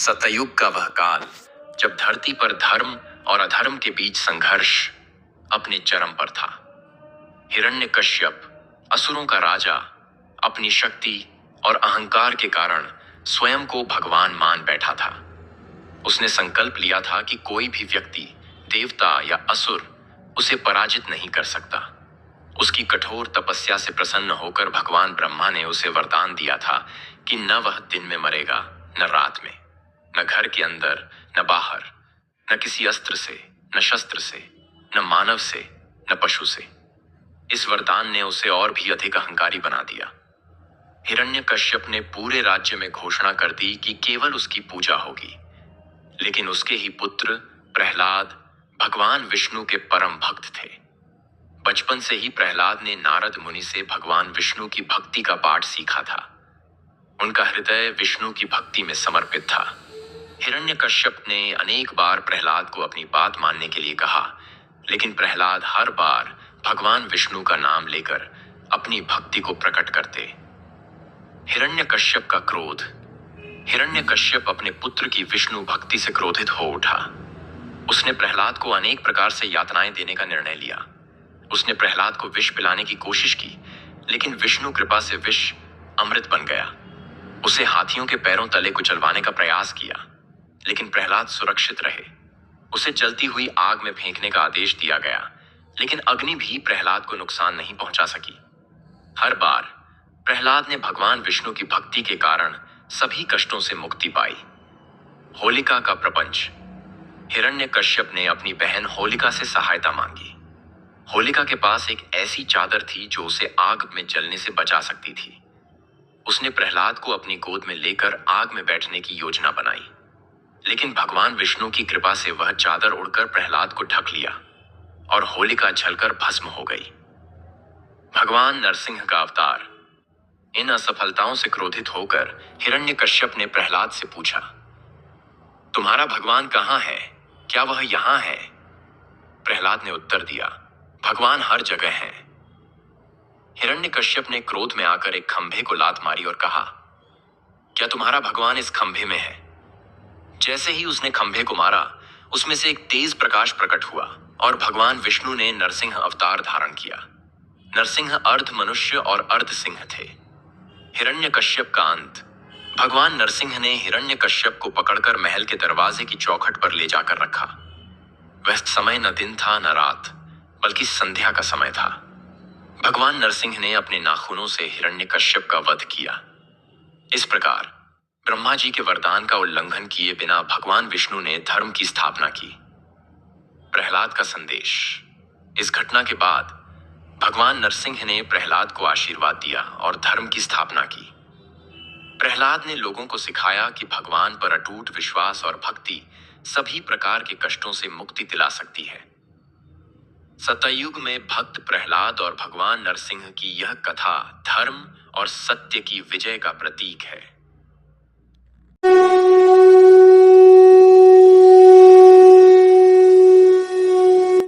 सतयुग का वह काल जब धरती पर धर्म और अधर्म के बीच संघर्ष अपने चरम पर था। हिरण्यकश्यप, असुरों का राजा, अपनी शक्ति और अहंकार के कारण स्वयं को भगवान मान बैठा था। उसने संकल्प लिया था कि कोई भी व्यक्ति, देवता या असुर उसे पराजित नहीं कर सकता। उसकी कठोर तपस्या से प्रसन्न होकर भगवान ब्रह्मा ने उसे वरदान दिया था कि न वह दिन में मरेगा न रात में, न घर के अंदर न बाहर, न किसी अस्त्र से न शस्त्र से, न मानव से न पशु से। इस वरदान ने उसे और भी अधिक अहंकारी बना दिया। हिरण्यकश्यप ने पूरे राज्य में घोषणा कर दी कि केवल उसकी पूजा होगी। लेकिन उसके ही पुत्र प्रहलाद भगवान विष्णु के परम भक्त थे। बचपन से ही प्रहलाद ने नारद मुनि से भगवान विष्णु की भक्ति का पाठ सीखा था। उनका हृदय विष्णु की भक्ति में समर्पित था। हिरण्यकश्यप ने अनेक बार प्रहलाद को अपनी बात मानने के लिए कहा, लेकिन प्रहलाद हर बार भगवान विष्णु का नाम लेकर अपनी भक्ति को प्रकट करते। हिरण्यकश्यप का क्रोध। हिरण्यकश्यप अपने पुत्र की विष्णु भक्ति से क्रोधित हो उठा। उसने प्रहलाद को अनेक प्रकार से यातनाएं देने का निर्णय लिया। उसने प्रहलाद को विष पिलाने की कोशिश की, लेकिन विष्णु कृपा से विष अमृत बन गया। उसे हाथियों के पैरों तले कुचलवाने का प्रयास किया, लेकिन प्रहलाद सुरक्षित रहे। उसे जलती हुई आग में फेंकने का आदेश दिया गया, लेकिन अग्नि भी प्रहलाद को नुकसान नहीं पहुंचा सकी। हर बार प्रहलाद ने भगवान विष्णु की भक्ति के कारण सभी कष्टों से मुक्ति पाई। होलिका का प्रपंच। हिरण्यकश्यप ने अपनी बहन होलिका से सहायता मांगी। होलिका के पास एक ऐसी चादर थी जो उसे आग में जलने से बचा सकती थी। उसने प्रहलाद को अपनी गोद में लेकर आग में बैठने की योजना बनाई, लेकिन भगवान विष्णु की कृपा से वह चादर उड़कर प्रहलाद को ढक लिया और होलिका जलकर भस्म हो गई। भगवान नरसिंह का अवतार। इन असफलताओं से क्रोधित होकर हिरण्यकश्यप ने प्रहलाद से पूछा, तुम्हारा भगवान कहाँ है? क्या वह यहां है? प्रहलाद ने उत्तर दिया, भगवान हर जगह है। हिरण्यकश्यप ने क्रोध में आकर एक खंभे को लात मारी और कहा, क्या तुम्हारा भगवान इस खंभे में है? जैसे ही उसने खंभे को मारा, उसमें से एक तेज प्रकाश प्रकट हुआ और भगवान विष्णु ने नरसिंह अवतार धारण किया। नरसिंह अर्ध मनुष्य और अर्ध सिंह थे। हिरण्यकश्यप का अंत। भगवान नरसिंह ने हिरण्यकश्यप को पकड़कर महल के दरवाजे की चौखट पर ले जाकर रखा। वह समय न दिन था न रात, बल्कि संध्या का समय था। भगवान नरसिंह ने अपने नाखूनों से हिरण्यकश्यप का वध किया। इस प्रकार ब्रह्मा जी के वरदान का उल्लंघन किए बिना भगवान विष्णु ने धर्म की स्थापना की। प्रहलाद का संदेश। इस घटना के बाद भगवान नरसिंह ने प्रहलाद को आशीर्वाद दिया और धर्म की स्थापना की। प्रहलाद ने लोगों को सिखाया कि भगवान पर अटूट विश्वास और भक्ति सभी प्रकार के कष्टों से मुक्ति दिला सकती है। सतयुग में भक्त प्रहलाद और भगवान नरसिंह की यह कथा धर्म और सत्य की विजय का प्रतीक है।